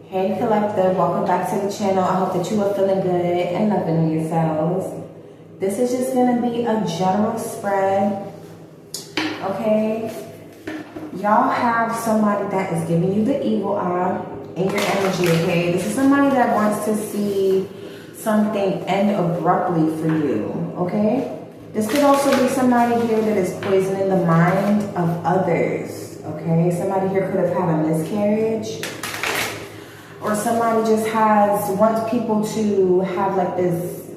Hey Collective, welcome back to the channel. I hope that you are feeling good and loving yourselves. This is just going to be a general spread, okay? Y'all have somebody that is giving you the evil eye in your energy, okay? This is somebody that wants to see something end abruptly for you, okay? This could also be somebody here that is poisoning the mind of others, okay? Somebody here could have had a miscarriage. Or somebody just wants people to have like this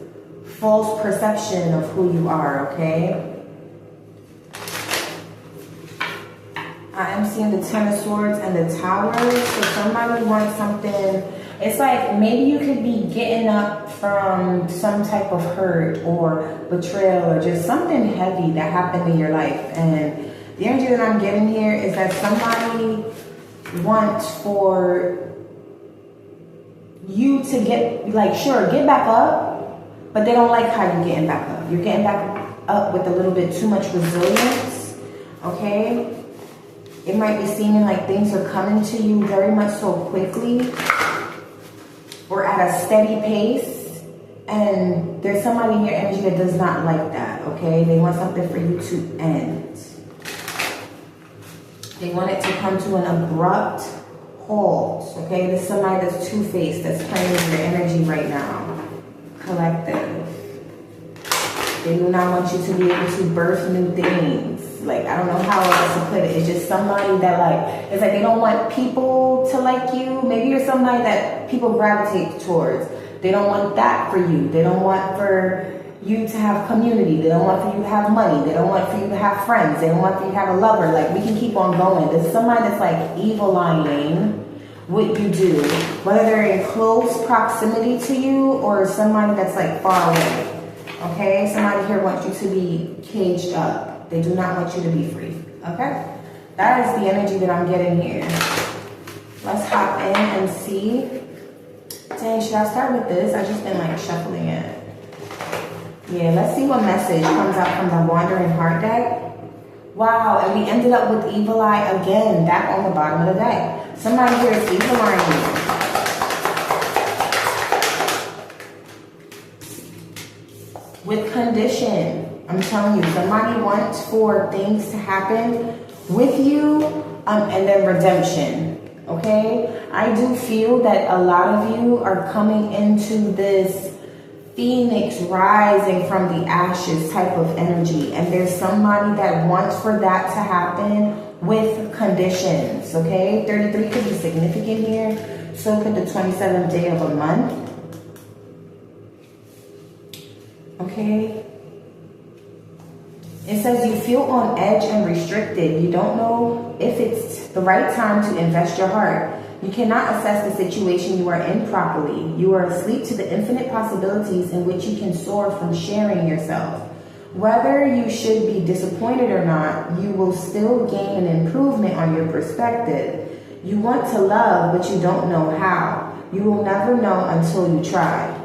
false perception of who you are, okay? I am seeing the Ten of Swords and the Tower. So somebody wants something. It's like maybe you could be getting up from some type of hurt or betrayal or just something heavy that happened in your life. And the energy that I'm getting here is that somebody wants for you to get back up, but they don't like how you're getting back up. You're getting back up with a little bit too much resilience, okay? It might be seeming like things are coming to you very much so quickly or at a steady pace, and there's somebody in your energy that does not like that, okay? They want something for you to end. They want it to come to an abrupt halt, okay? This is somebody that's two-faced, that's playing with your energy right now. Collective. They do not want you to be able to birth new things. Like, I don't know how else to put it. It's just somebody that it's like they don't want people to like you. Maybe you're somebody that people gravitate towards. They don't want that for you. They don't want for you to have community. They don't want for you to have money. They don't want for you to have friends. They don't want for you to have a lover. Like, we can keep on going. There's somebody that's like evil-eyeing what you do, whether they're in close proximity to you or somebody that's like far away, okay? Somebody here wants you to be caged up. They do not want you to be free, okay? That is the energy that I'm getting here. Let's hop in and see. Dang, should I start with this? I've just been like shuffling it. Yeah, let's see what message comes out from the Wandering Heart deck. Wow, and we ended up with Evil Eye again, back on the bottom of the deck. Somebody here is evil eyeing you. With condition, I'm telling you, somebody wants for things to happen with you and then redemption, okay? I do feel that a lot of you are coming into this phoenix rising from the ashes type of energy, and there's somebody that wants for that to happen with conditions, okay? 33 could be significant here. So could the 27th day of a month, okay? It says you feel on edge and restricted. You don't know if it's the right time to invest your heart. You cannot assess the situation you are in properly. You are asleep to the infinite possibilities in which you can soar from sharing yourself. Whether you should be disappointed or not, you will still gain an improvement on your perspective. You want to love, but you don't know how. You will never know until you try.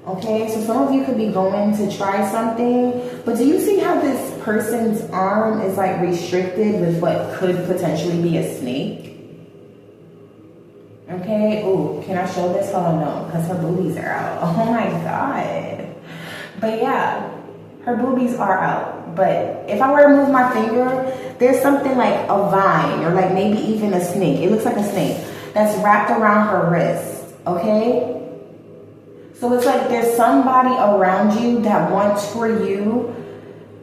Okay, so some of you could be going to try something, but do you see how this person's arm is like restricted with what could potentially be a snake? Okay, ooh, can I show this? Hold on, no, because her boobies are out. Oh my God. But yeah, her boobies are out. But if I were to move my finger, there's something like a vine or like maybe even a snake. It looks like a snake that's wrapped around her wrist, okay? So it's like there's somebody around you that wants for you.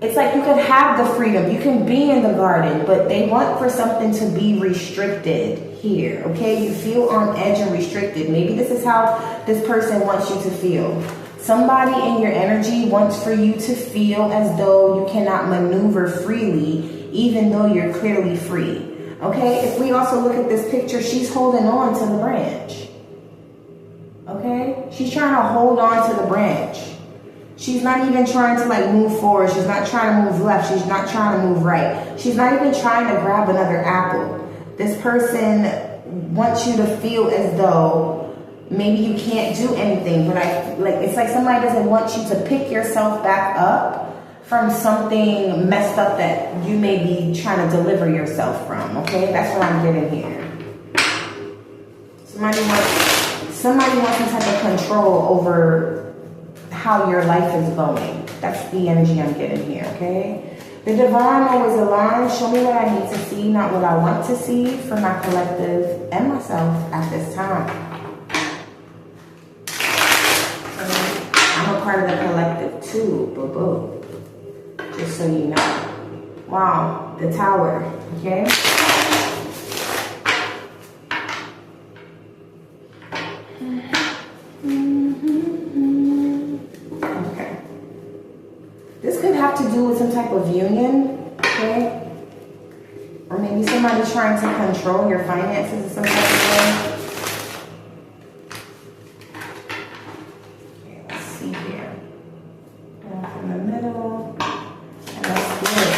It's like you could have the freedom. You can be in the garden, but they want for something to be restricted here, okay? You feel on edge and restricted. Maybe this is how this person wants you to feel. Somebody in your energy wants for you to feel as though you cannot maneuver freely, even though you're clearly free, okay? If we also look at this picture, she's holding on to the branch, okay? She's trying to hold on to the branch. She's not even trying to like move forward. She's not trying to move left. She's not trying to move right. She's not even trying to grab another apple. This person wants you to feel as though maybe you can't do anything, but it's like somebody doesn't want you to pick yourself back up from something messed up that you may be trying to deliver yourself from, okay? That's what I'm getting here. So Somebody wants some type of control over how your life is going. That's the energy I'm getting here, okay? The divine always aligns. Show me what I need to see, not what I want to see for my collective and myself at this time. I'm a part of the collective too, boo-boo. Just so you know. Wow, the Tower, okay? Okay. This could have to do with some type of union, okay? Or maybe somebody trying to control your finances in some type of way. Okay, let's see here. Going from the middle. And let's do it.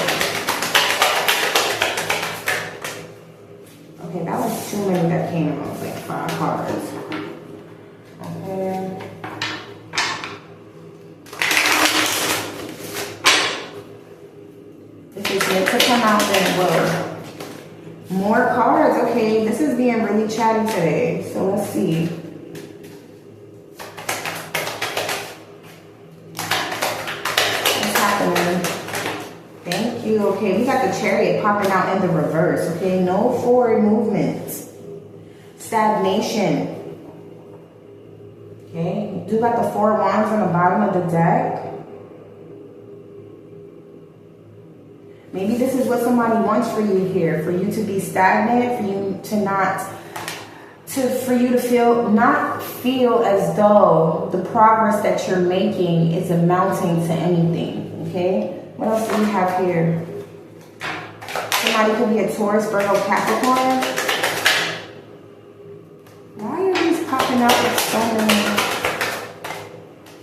Okay, that was too many that came out, like 5 cards. Okay. If it's meant to come out, then will. More cards. Okay, this is being really chatty today. So let's see. What's happening? Thank you. Okay, we got the Chariot popping out in the reverse. Okay, no forward movement. Stagnation. Okay, you do got the 4 wands on the bottom of the deck. Maybe this is what somebody wants for you here, for you to be stagnant, for you to not feel as though the progress that you're making is amounting to anything, okay? What else do we have here? Somebody could be a Taurus, Virgo, Capricorn. Why are these popping out with so many?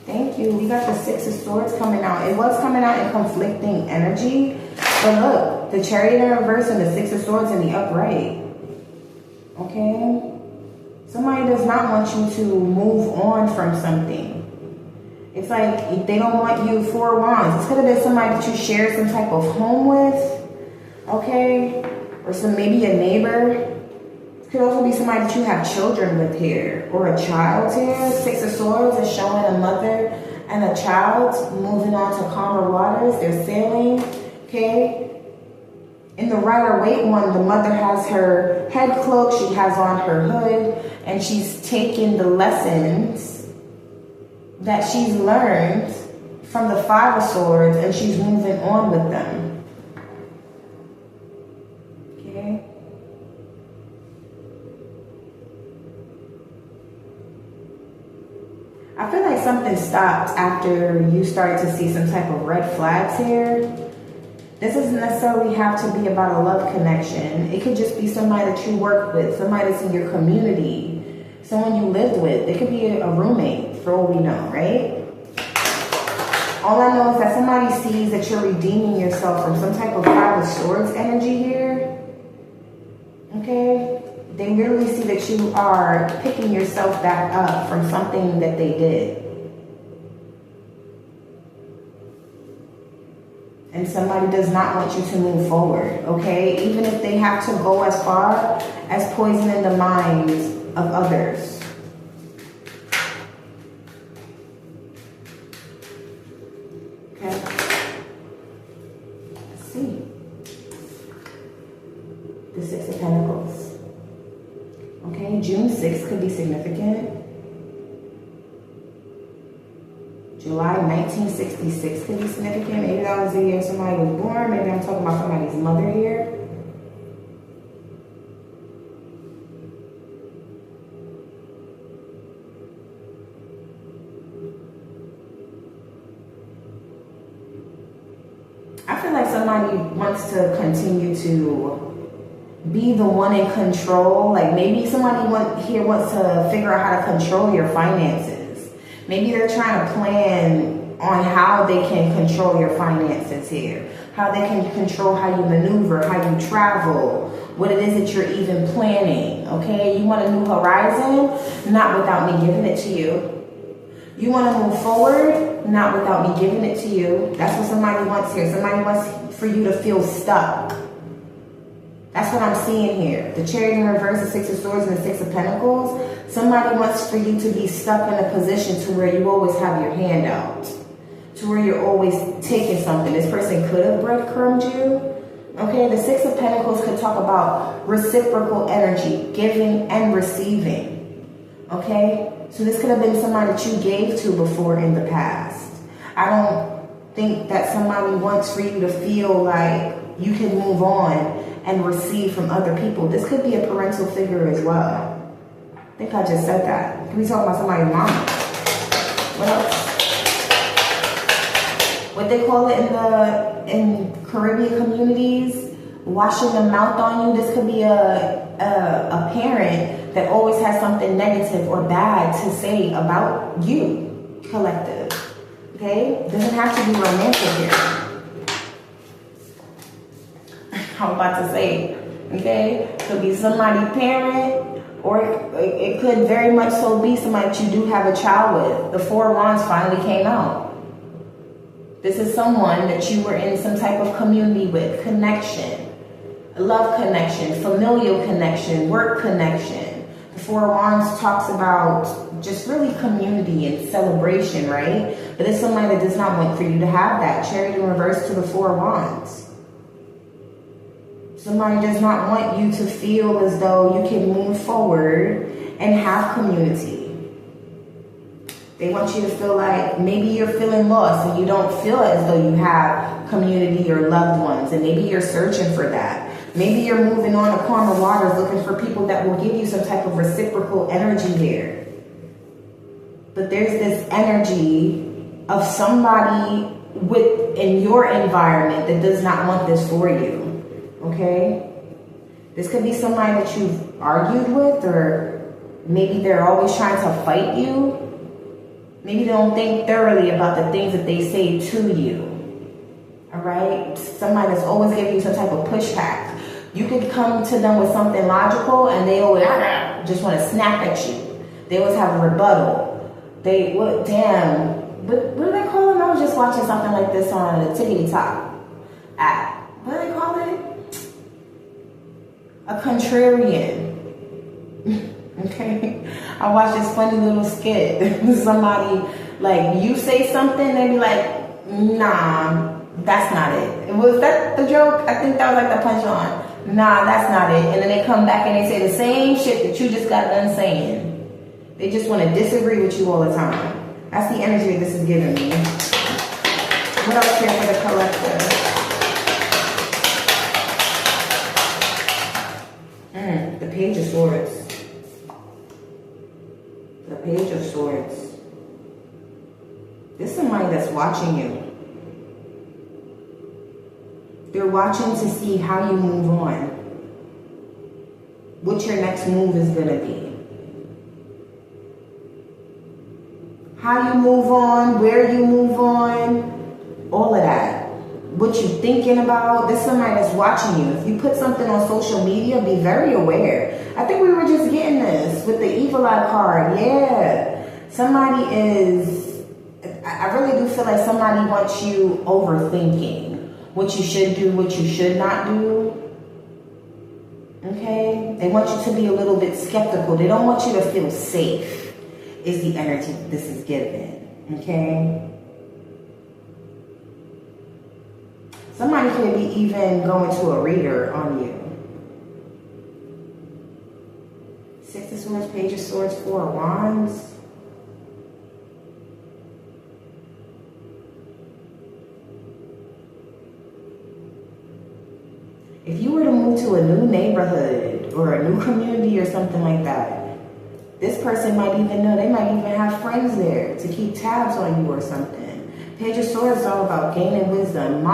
Thank you. We got the 6 of Swords coming out. It was coming out in conflicting energy. But look, the Chariot in reverse and the 6 of Swords in the upright. Okay? Somebody does not want you to move on from something. It's like they don't want you 4 wands. This could have been somebody that you shared some type of home with. Okay? Or maybe a neighbor. It could also be somebody that you have children with here. Or a child here. 6 of Swords is showing a mother and a child moving on to calmer waters. They're sailing. Okay, in the Rider-Waite one, the mother has her head cloak, she has on her hood, and she's taking the lessons that she's learned from the 5 of Swords, and she's moving on with them. Okay. I feel like something stopped after you started to see some type of red flags here. This doesn't necessarily have to be about a love connection. It could just be somebody that you work with, somebody that's in your community, someone you lived with. It could be a roommate, for all we know, right? All I know is that somebody sees that you're redeeming yourself from some type of 5 of Swords energy here. Okay? They literally see that you are picking yourself back up from something that they did. And somebody does not want you to move forward, okay? Even if they have to go as far as poisoning the minds of others. Okay? Let's see. The 6 of Pentacles. Okay, June 6th could be significant. July 1966 could be significant. Maybe that was the year somebody was born. Maybe I'm talking about somebody's mother here. I feel like somebody wants to continue to be the one in control. Like maybe somebody here wants to figure out how to control your finances. Maybe they're trying to plan on how they can control your finances here. How they can control how you maneuver, how you travel, what it is that you're even planning, okay? You want a new horizon? Not without me giving it to you. You want to move forward? Not without me giving it to you. That's what somebody wants here. Somebody wants for you to feel stuck. That's what I'm seeing here. The Chariot in reverse, the 6 of Swords, and the 6 of Pentacles. Somebody wants for you to be stuck in a position to where you always have your hand out, to where you're always taking something. This person could have breadcrumbed you. Okay, the Six of Pentacles could talk about reciprocal energy, giving and receiving. Okay, so this could have been somebody that you gave to before in the past. I don't think that somebody wants for you to feel like you can move on and receive from other people. This could be a parental figure as well. I think I just said that. Could be talking about somebody's mom. What else? What they call it in Caribbean communities, washing the mouth on you. This could be a parent that always has something negative or bad to say about you, collective. Okay? Doesn't have to be romantic here. I'm about to say, okay? Could be somebody parent, or it could very much so be somebody that you do have a child with. The Four of Wands finally came out. This is someone that you were in some type of community with, connection, love connection, familial connection, work connection. The Four of Wands talks about just really community and celebration, right? But it's somebody that does not want for you to have that. Chariot in reverse to the Four of Wands. Somebody does not want you to feel as though you can move forward and have community. They want you to feel like maybe you're feeling lost and you don't feel as though you have community or loved ones, and maybe you're searching for that. Maybe you're moving on to calmer waters looking for people that will give you some type of reciprocal energy here. But there's this energy of somebody in your environment that does not want this for you, okay? This could be somebody that you've argued with, or maybe they're always trying to fight you. Maybe they don't think thoroughly about the things that they say to you. All right? Somebody that's always giving you some type of pushback. You could come to them with something logical and they always just want to snap at you. They always have a rebuttal. What do they call them? I was just watching something like this on the Tickety Talk app. What do they call it? A contrarian. Okay, I watched this funny little skit. Somebody, like, you say something, they be like, nah, that's not it. Was that the joke? I think that was like the punchline. Nah, that's not it. And then they come back and they say the same shit that you just got done saying. They just want to disagree with you all the time. That's the energy this is giving me. What else here for the collective? The Page of Swords. The Page of Swords. This is somebody that's watching you. They're watching to see how you move on. What your next move is going to be. How you move on, where you move on, all of that. What you thinking about. This is somebody that's watching you. If you put something on social media, be very aware. I think we were just getting this with the Evil Eye card. Yeah. Somebody is, I really do feel like somebody wants you overthinking what you should do, what you should not do. Okay? They want you to be a little bit skeptical. They don't want you to feel safe, is the energy this is given. Okay? Somebody could be even going to a reader on you. Six of Swords, Page of Swords, Four of Wands. If you were to move to a new neighborhood or a new community or something like that, this person might even know, they might even have friends there to keep tabs on you or something. Page of Swords is all about gaining wisdom.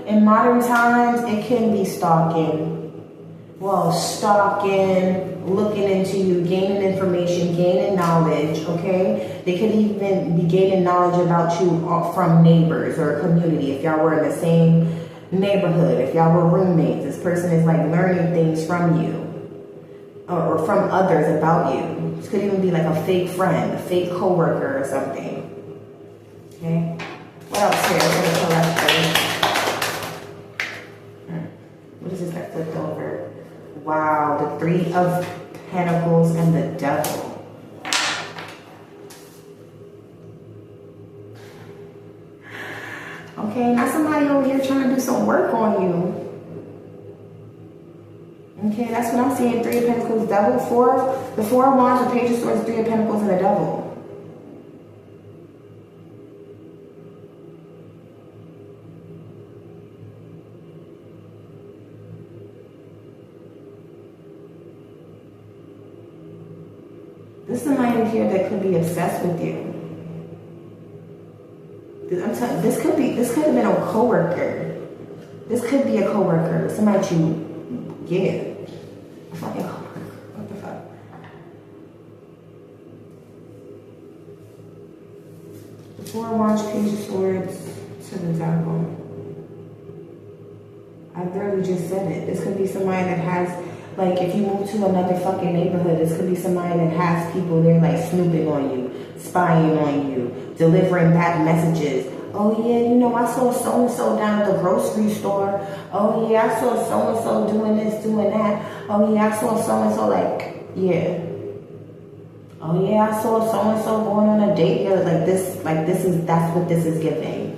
In modern times, it can be stalking. Well, stalking, looking into you, gaining information, gaining knowledge, okay? They could even be gaining knowledge about you from neighbors or a community. If y'all were in the same neighborhood, if y'all were roommates, this person is like learning things from you or from others about you. This could even be like a fake friend, a fake coworker or something. Okay, what else here for the collective? What is this that flipped over? Wow, the Three of Pentacles and the Devil. Okay, not somebody over here trying to do some work on you. Okay, that's what I'm seeing. Three of Pentacles, Devil, the Four of Wands, the Page of Swords, Three of Pentacles, and the Devil. This is somebody here that could be obsessed with you. I'm telling you, this could have been a coworker. This could be a coworker. Somebody you, yeah, a fucking coworker. What the fuck? The Four of Wands, Page of Swords, to the Devil. I literally just said it. This could be somebody that has. Like, if you move to another fucking neighborhood, this could be somebody that has people there, like, snooping on you, spying on you, delivering bad messages. Oh, yeah, you know, I saw so-and-so down at the grocery store. Oh, yeah, I saw so-and-so doing this, doing that. Oh, yeah, I saw so-and-so, like, yeah. Oh, yeah, I saw so-and-so going on a date. Yeah, that's what this is giving.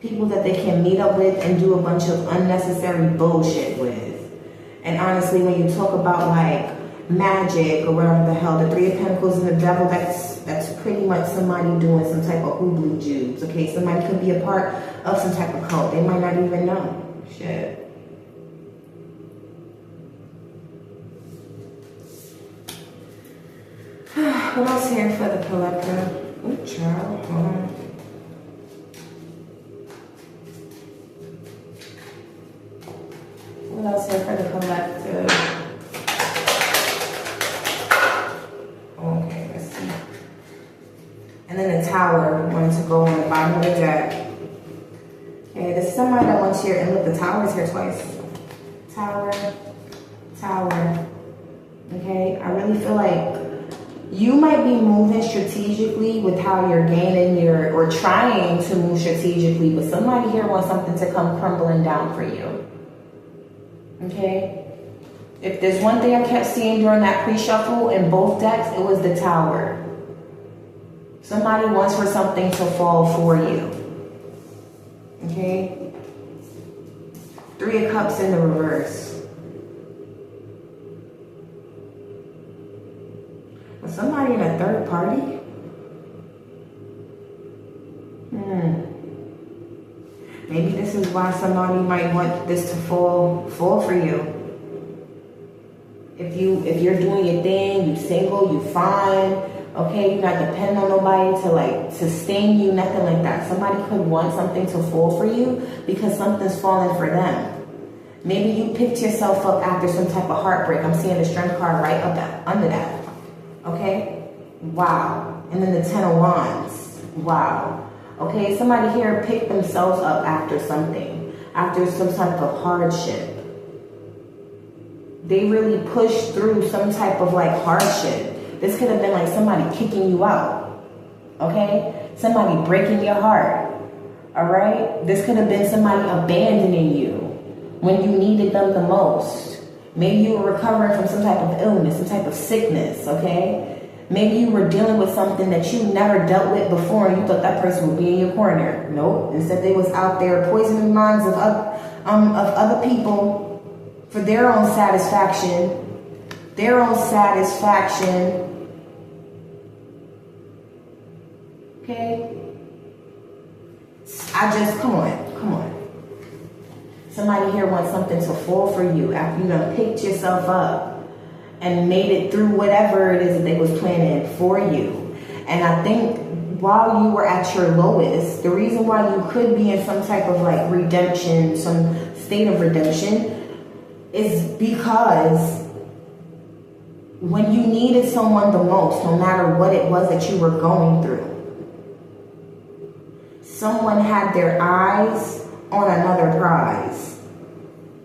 People that they can meet up with and do a bunch of unnecessary bullshit with. And honestly, when you talk about like magic or whatever the hell, the Three of Pentacles and the Devil, that's pretty much somebody doing some type of hoobly jubes. Okay, somebody could be a part of some type of cult. They might not even know. Shit. What else here for the collector? Ooh, child, hold on. What else here for the collective? Okay, let's see. And then the Tower wanted to go on the bottom of the deck. Okay, this is somebody that wants here, and look, the Tower is here twice. Tower, Tower. Okay, I really feel like you might be moving strategically with how you're gaining or trying to move strategically, but somebody here wants something to come crumbling down for you. Okay, if there's one thing I kept seeing during that pre-shuffle in both decks, it was the Tower. Somebody wants for something to fall for you. Okay, Three of Cups in the reverse. Was somebody in a third party? Maybe this is why somebody might want this to fall for you. If you're doing your thing, you single, you fine, okay, you're not depending on nobody to like sustain you, nothing like that. Somebody could want something to fall for you because something's falling for them. Maybe you picked yourself up after some type of heartbreak. I'm seeing the Strength card right under that. Okay? Wow. And then the Ten of Wands. Wow. Okay, somebody here picked themselves up after something, after some type of hardship. They really pushed through some type of like hardship. This could have been like somebody kicking you out, okay? Somebody breaking your heart, all right? This could have been somebody abandoning you when you needed them the most. Maybe you were recovering from some type of illness, some type of sickness, okay? Maybe you were dealing with something that you never dealt with before and you thought that person would be in your corner. Nope. Instead, they was out there poisoning the minds of other people for their own satisfaction. Their own satisfaction. Okay? Come on. Somebody here wants something to fall for you after you done picked yourself up and made it through whatever it is that they was planning for you. And I think while you were at your lowest, the reason why you could be in some type of like redemption, some state of redemption, is because when you needed someone the most, no matter what it was that you were going through, someone had their eyes on another prize,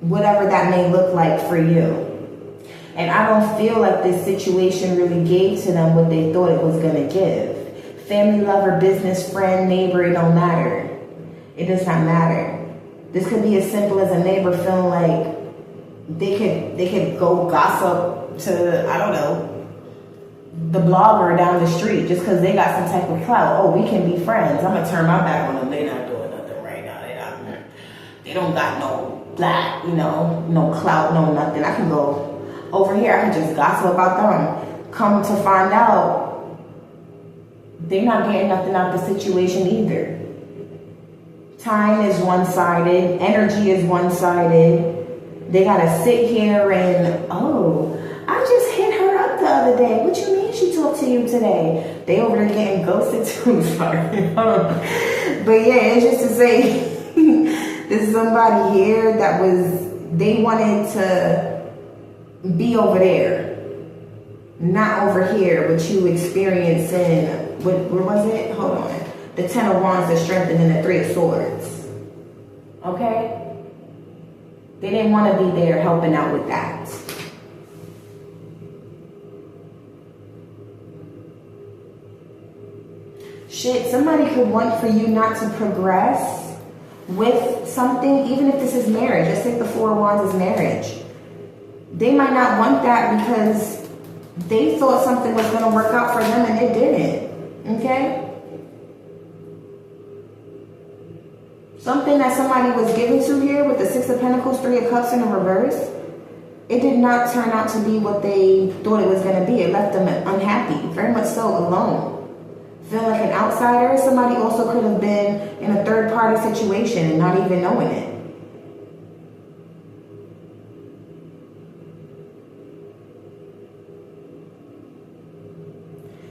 whatever that may look like for you. And I don't feel like this situation really gave to them what they thought it was going to give. Family, lover, business, friend, neighbor, it don't matter. It does not matter. This could be as simple as a neighbor feeling like they could go gossip to, I don't know, the blogger down the street just because they got some type of clout. Oh, we can be friends. I'm gonna turn my back on them. They're not doing nothing right now. They don't got no black, no clout, no nothing. I can go over here. I can just gossip about them. Come to find out, they're not getting nothing out the situation either. Time is one-sided. Energy is one-sided. They gotta sit here and, oh, I just hit her up the other day. What you mean she talked to you today? They over there getting ghosted too. Sorry. But yeah, it's just to say, there's somebody here that they wanted to be over there, not over here, but you experiencing, where was it? Hold on. The 10 of Wands, the Strength, and then the 3 of Swords. Okay? They didn't want to be there helping out with that. Shit, somebody could want for you not to progress with something, even if this is marriage. Let's take the 4 of Wands as marriage. They might not want that because they thought something was going to work out for them and it didn't. Okay? Something that somebody was given to here with the 6 of Pentacles, 3 of Cups in the reverse, it did not turn out to be what they thought it was going to be. It left them unhappy, very much so alone. Feel like an outsider. Somebody also could have been in a third-party situation and not even knowing it.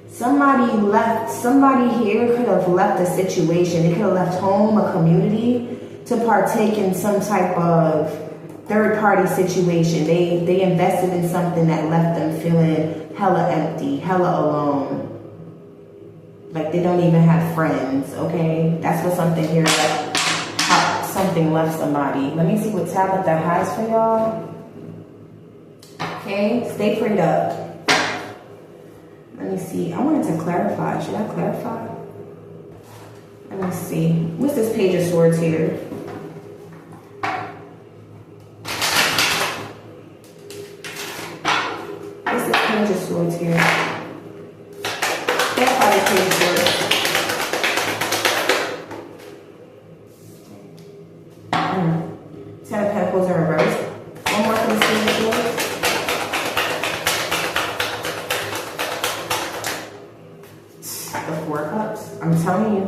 Somebody here could have left a situation. They could have left home, a community, to partake in some type of third-party situation. They invested in something that left them feeling hella empty, hella alone. Like they don't even have friends, okay? That's what something here left. Something left somebody. Let me see what Tabitha has for y'all. Okay, stay prayed up. Let me see. I wanted to clarify. Should I clarify? Let me see. What's this Page of Swords here? What's this Page of Swords here? Clarify this Page of Swords. Ten of Pentacles in reverse. One more for this Page of Swords. The 4 of Cups. I'm telling you.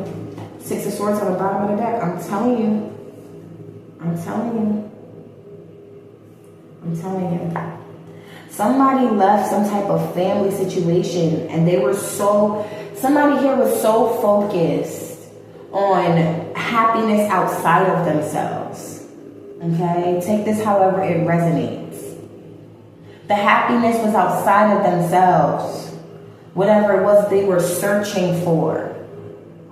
6 of Swords on the bottom of the deck. I'm telling you. I'm telling you. I'm telling you. Somebody left some type of family situation and they were somebody here was so focused on happiness outside of themselves. Okay? Take this however it resonates. The happiness was outside of themselves. Whatever it was they were searching for.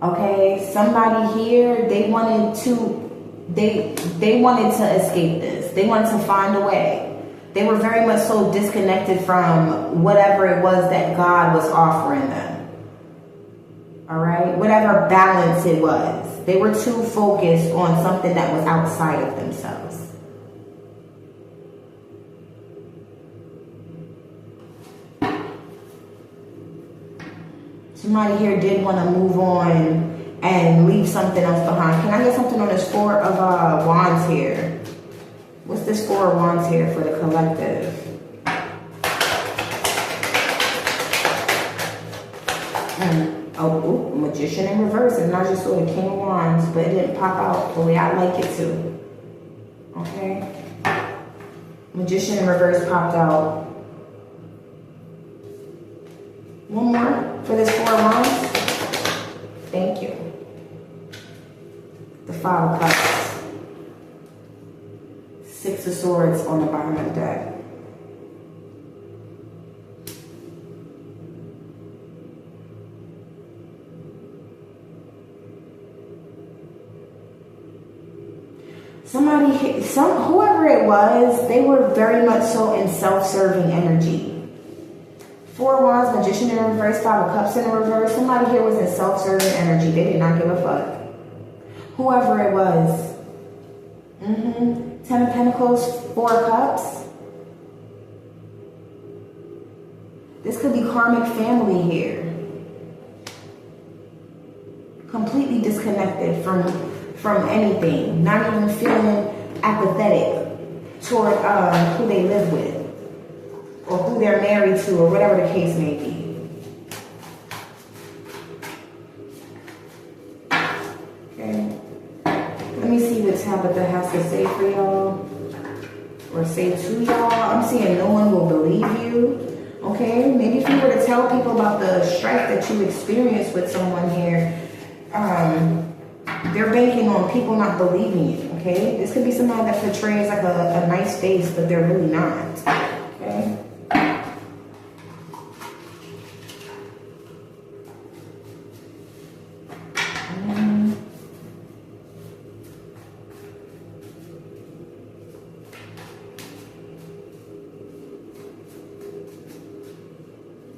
Okay? Somebody here, they wanted to escape this. They wanted to find a way. They were very much so disconnected from whatever it was that God was offering them. All right? Whatever balance it was. They were too focused on something that was outside of themselves. Somebody here did want to move on and leave something else behind. Can I get something on this 4 of Wands here? What's this 4 of Wands here for the collective? Oh, Magician in reverse. And I just saw the King of Wands, but it didn't pop out the way I like it to. Okay? Magician in reverse popped out. One more for this 4 of Wands. Thank you. The 5 of Cups. 6 of Swords on the bottom of the deck. Whoever it was, they were very much so in self-serving energy. 4 of Wands, Magician in reverse, 5 of Cups in reverse. Somebody here was in self-serving energy. They did not give a fuck. Whoever it was. 10 of Pentacles, 4 of Cups. This could be karmic family here. Completely disconnected from anything. Not even feeling apathetic toward who they live with or who they're married to or whatever the case may be. Okay. Let me see what Tabitha has to say for y'all or say to y'all. I'm seeing no one will believe you. Okay. Maybe if you were to tell people about the strife that you experienced with someone here, they're banking on people not believing you, okay? This could be somebody that portrays like a nice face, but they're really not, okay?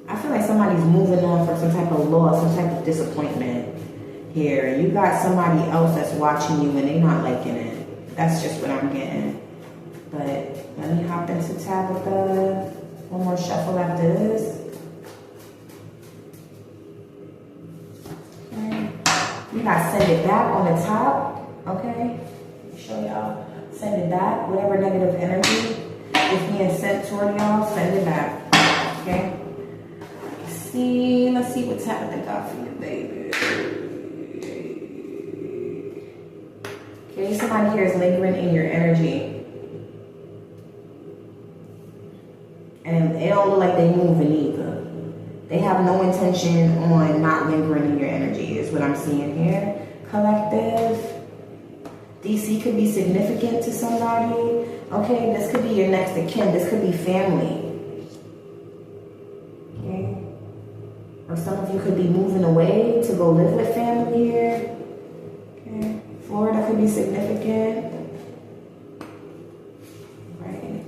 I feel like somebody's moving on from some type of loss, some type of disappointment here. You got somebody else that's watching you and they're not liking it. That's just what I'm getting. But let me hop into Tabitha. One more shuffle after this. Okay. You got send it back on the top. Okay. Let me show y'all. Send it back. Whatever negative energy is being sent toward y'all, send it back. Okay. Let's see what Tabitha got for you, baby. Okay, somebody here is lingering in your energy. And it don't look like they moving either. They have no intention on not lingering in your energy, is what I'm seeing here. Collective. DC could be significant to somebody. Okay, this could be your next of kin. This could be family. Okay. Or some of you could be moving away to go live with family here. Okay. Florida could be significant. Right.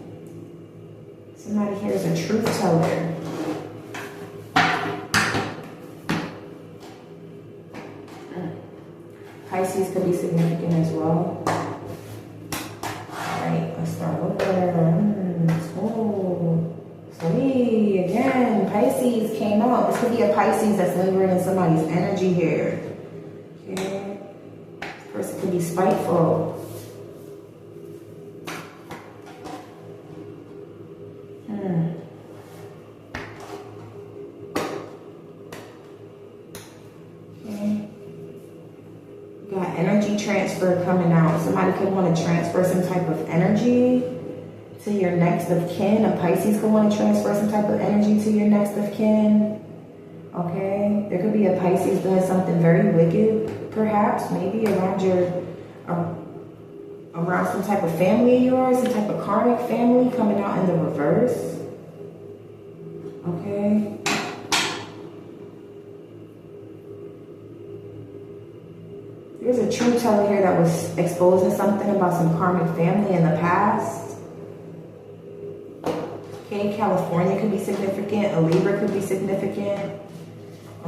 Somebody here is a truth teller. Pisces could be significant as well. Alright, let's start over. Oh, sweet. Again, Pisces came out. This could be a Pisces that's lingering in somebody's energy here. Okay. This person could be spiteful. Energy transfer coming out. Somebody could want to transfer some type of energy to your next of kin. A Pisces could want to transfer some type of energy to your next of kin. Okay? There could be a Pisces doing something very wicked, perhaps, maybe around around some type of family of yours, some type of karmic family coming out in the reverse. Okay? There's a truth teller here that was exposing something about some karmic family in the past. Okay, California could be significant. A Libra could be significant.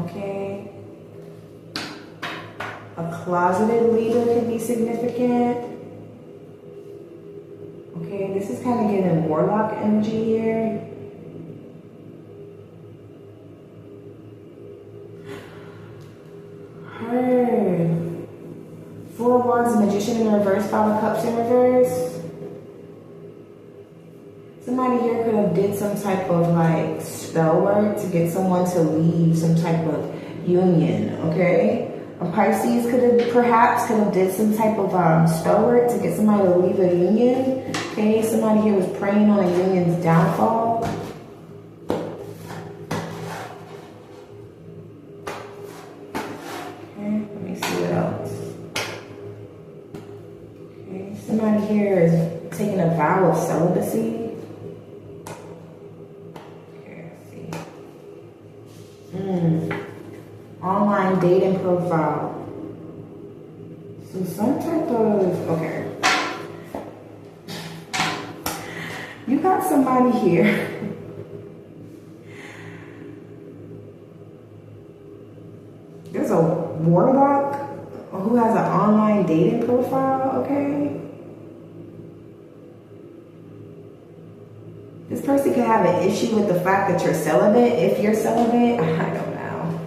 Okay. A closeted Libra could be significant. Okay, this is kind of giving warlock energy here. Heard. Four of Wands, Magician in reverse, Five of Cups in reverse. Somebody here could have did some type of like spell work to get someone to leave some type of union, okay? A Pisces could have did some type of spell work to get somebody to leave a union, okay? Somebody here was praying on a union's downfall. Okay, let me see what else. Somebody here is taking a vow of celibacy. Okay, let's see. Online dating profile. So some type of, okay. You got somebody here. There's a warlock who has an online dating profile, okay? This This person could have an issue with the fact that you're celibate. If you're celibate, I don't know.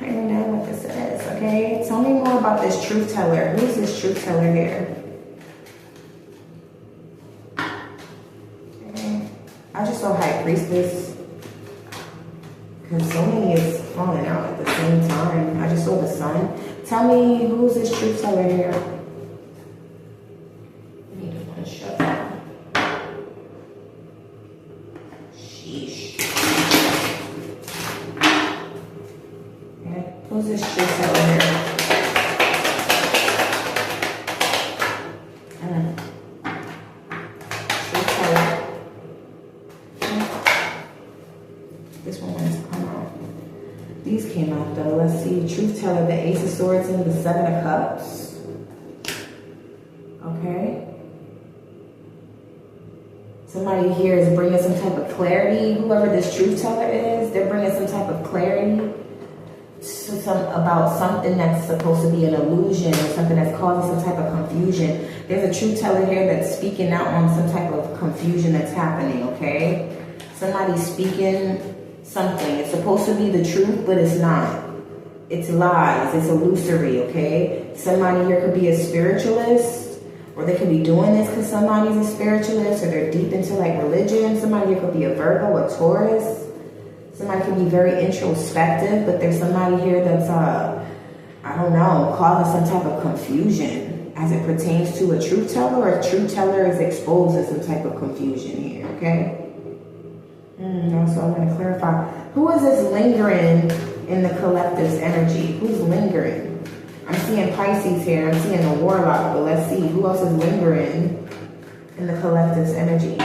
I don't know what this is, okay? Tell me more about this truth teller. Who's this truth teller here? Okay. I just saw high priestess. Because so many is falling out at the same time. I just saw the sun. Tell me, who's this truth teller here? I need to want to shut down. Sheesh. Okay. Who's this truth teller here? Truth teller. This one has come out. These came out though. Let's see. Truth teller, the Ace of Swords and the Seven of Cups. Okay. Somebody here is bringing some type of clarity. Whoever this truth teller is, they're bringing some type of clarity about something that's supposed to be an illusion or something that's causing some type of confusion. There's a truth teller here that's speaking out on some type of confusion that's happening, okay? Somebody's speaking something. It's supposed to be the truth, but it's not. It's lies. It's illusory, okay? Somebody here could be a spiritualist, or they could be doing this because somebody's a spiritualist, or they're deep into like religion. Somebody here could be a Virgo, a Taurus. Somebody could be very introspective, but there's somebody here that's, I don't know, causing some type of confusion as it pertains to a truth teller, or a truth teller is exposing some type of confusion here, okay? Also, I'm going to clarify. Who is this lingering in the collective's energy? Who's lingering? I'm seeing Pisces here. I'm seeing the Warlock, but let's see. Who else is lingering in the collective's energy?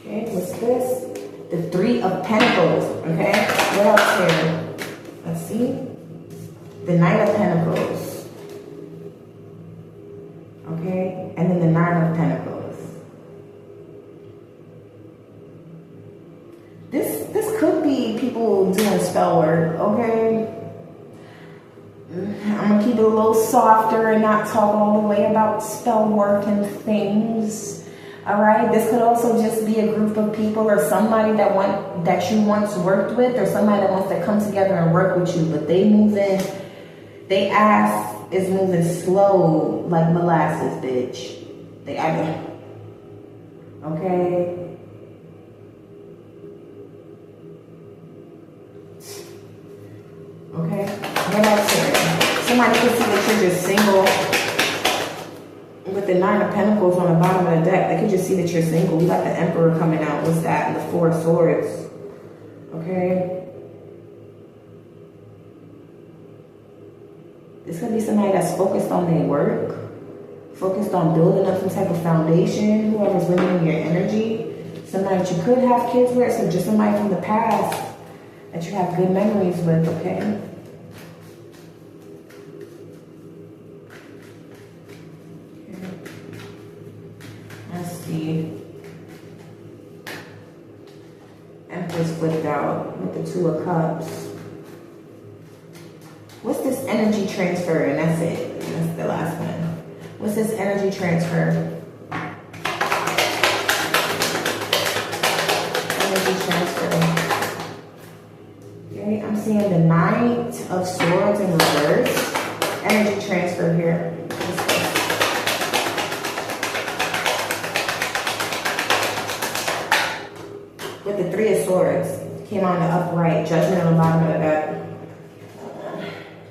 Okay, what's this? The Three of Pentacles, okay? What else here? Let's see. The Knight of Pentacles. Okay, and then the Nine of Pentacles. This could be people doing spell work, okay? I'm gonna keep it a little softer and not talk all the way about spell work and things. All right, this could also just be a group of people or somebody that you once worked with, or somebody that wants to come together and work with you, but they ass is moving slow like molasses, bitch. Okay. Okay, what else here? Somebody could see that you're just single. With the Nine of Pentacles on the bottom of the deck, they could just see that you're single. We got the Emperor coming out. What's that? And the Four of Swords. Okay. This could be somebody that's focused on their work, focused on building up some type of foundation. Whoever's living in your energy. Somebody that you could have kids with, so just somebody from the past that you have good memories with, okay? Let's see. Empress flipped out with the Two of Cups. What's this energy transfer? And that's it. That's the last one. What's this energy transfer? Energy transfer. Okay, I'm seeing the Knight of Swords in reverse. Energy transfer here. With the Three of Swords, came on the upright, Judgment on the bottom of the deck.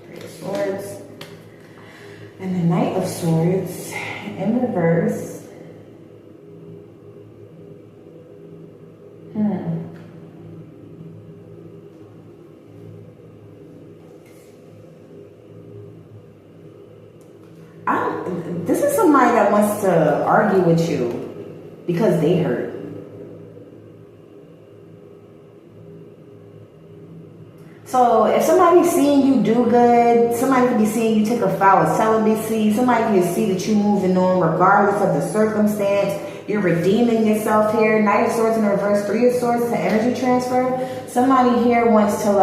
Three of Swords. And the Knight of Swords in reverse. This is somebody that wants to argue with you because they hurt. So if somebody's seeing you do good, somebody could be seeing you take a vow of celibacy, somebody can see that you're moving on regardless of the circumstance. You're redeeming yourself here. Knight of Swords in reverse, Three of Swords to energy transfer. Somebody here wants to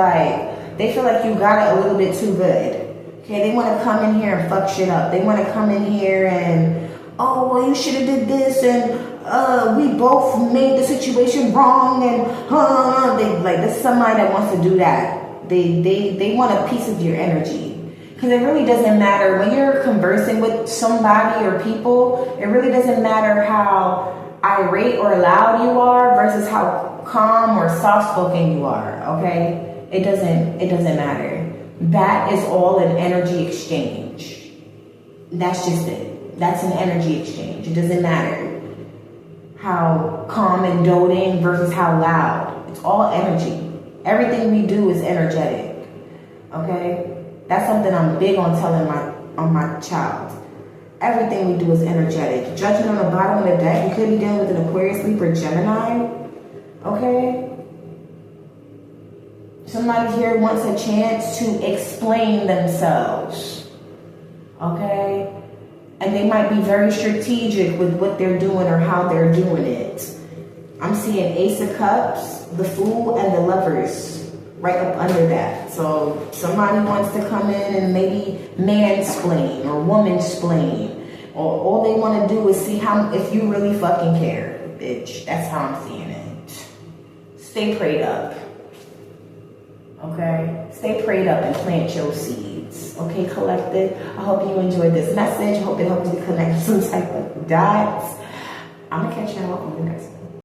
they feel like you got it a little bit too good. Okay, they want to come in here and fuck shit up. They want to come in here and, oh, well, you should have did this, and we both made the situation wrong, and they like, this is somebody that wants to do that. They want a piece of your energy. Because it really doesn't matter when you're conversing with somebody or people, it really doesn't matter how irate or loud you are versus how calm or soft-spoken you are, okay? It doesn't matter. That is all an energy exchange. That's just it. That's an energy exchange. It doesn't matter how calm and doting versus how loud. It's all energy. Everything we do is energetic, okay? That's something I'm big on telling my child. Everything we do is energetic. Judgment on the bottom of the deck, you could be dealing with an Aquarius, Libra, Gemini. Okay? Somebody here wants a chance to explain themselves. Okay? And they might be very strategic with what they're doing or how they're doing it. I'm seeing Ace of Cups, the Fool, and the Lovers right up under that. So somebody wants to come in and maybe mansplain or womansplain. Or all they want to do is see if you really fucking care, bitch. That's how I'm seeing it. Stay prayed up. Okay? Stay prayed up and plant your seeds. Okay, collective? I hope you enjoyed this message. I hope it helped you to connect some type of dots. I'm going to catch y'all on the next one.